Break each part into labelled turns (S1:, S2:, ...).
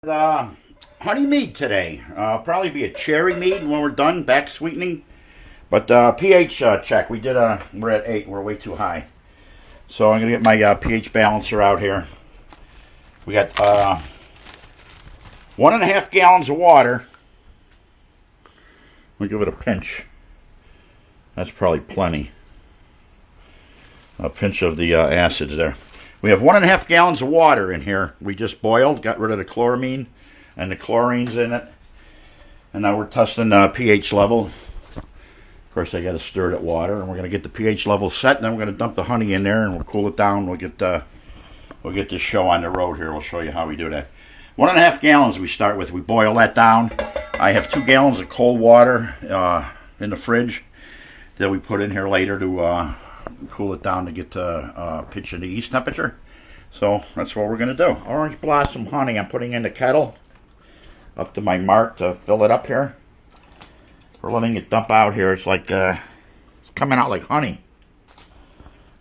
S1: Uh, Honey mead today. Probably be a cherry mead when we're done, back sweetening. But pH check. We're at 8. We're way too high. So I'm going to get my pH balancer out here. We got 1.5 gallons of water. We'll give it a pinch. That's probably plenty. A pinch of the acids there. We have 1.5 gallons of water in here. We just boiled, got rid of the chloramine and the chlorine's in it. And now we're testing pH level. Of course, I got to stir that water, and we're going to get the pH level set, and then we're going to dump the honey in there, and we'll cool it down. We'll get this show on the road here. We'll show you how we do that. 1.5 gallons we start with. We boil that down. I have 2 gallons of cold water in the fridge that we put in here later to cool it down to get to pitch in the yeast temperature. So that's what we're going to do. Orange blossom honey I'm putting in the kettle up to my mark to fill it up here. We're letting it dump out here. It's like it's coming out like honey.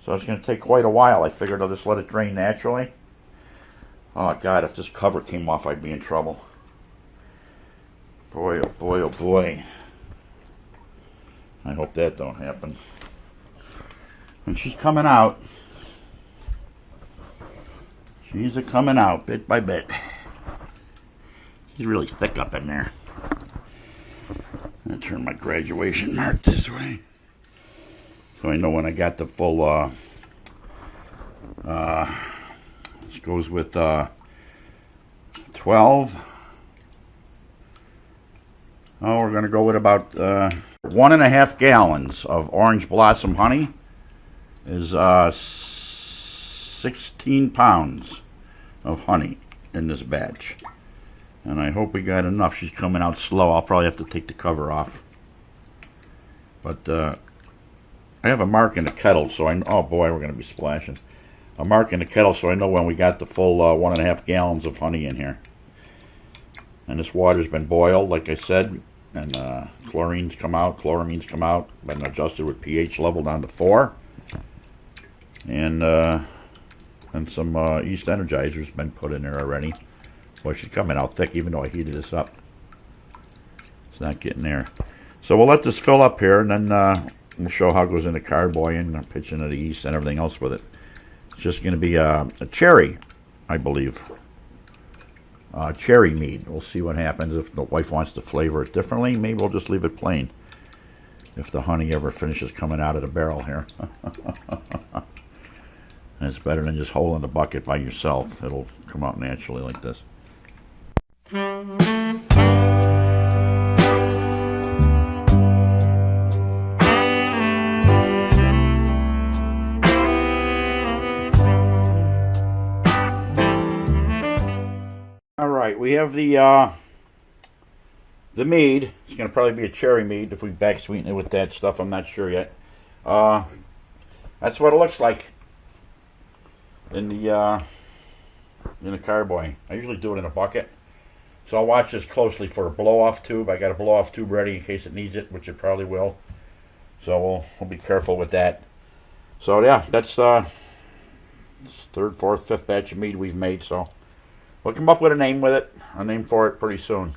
S1: So it's going to take quite a while. I figured I'll just let it drain naturally. Oh God, if this cover came off, I'd be in trouble. Boy, oh boy, oh boy. I hope that don't happen. And she's coming out. She's coming out bit by bit. She's really thick up in there. I'm going to turn my graduation mark this way, so I know when I got the full, this goes with 12. Oh, we're going to go with about 1.5 gallons of orange blossom honey is 16 pounds of honey in this batch. And I hope we got enough. She's coming out slow. I'll probably have to take the cover off. But I have a mark in the kettle, so I know, oh boy, we're going to be splashing. A mark in the kettle so I know when we got the full 1.5 gallons of honey in here. And this water's been boiled, like I said, and chlorines come out, chloramines come out. Been adjusted with pH level down to 4. And some yeast energizer's been put in there already. Boy, she's coming out thick, even though I heated this up. It's not getting there. So we'll let this fill up here, and then we'll show how it goes into carboy and pitch into the yeast and everything else with it. It's just going to be a cherry, I believe. Cherry mead. We'll see what happens. If the wife wants to flavor it differently, maybe we'll just leave it plain. If the honey ever finishes coming out of the barrel here. And it's better than just holding the bucket by yourself. It'll come out naturally like this. Alright, we have the mead. It's going to probably be a cherry mead if we back sweeten it with that stuff. I'm not sure yet. That's what it looks like in the carboy. I usually do it in a bucket. So I'll watch this closely for a blow-off tube. I got a blow-off tube ready in case it needs it, which it probably will. So we'll be careful with that. So yeah, that's third, fourth, fifth batch of mead we've made. So we'll come up with a name for it pretty soon.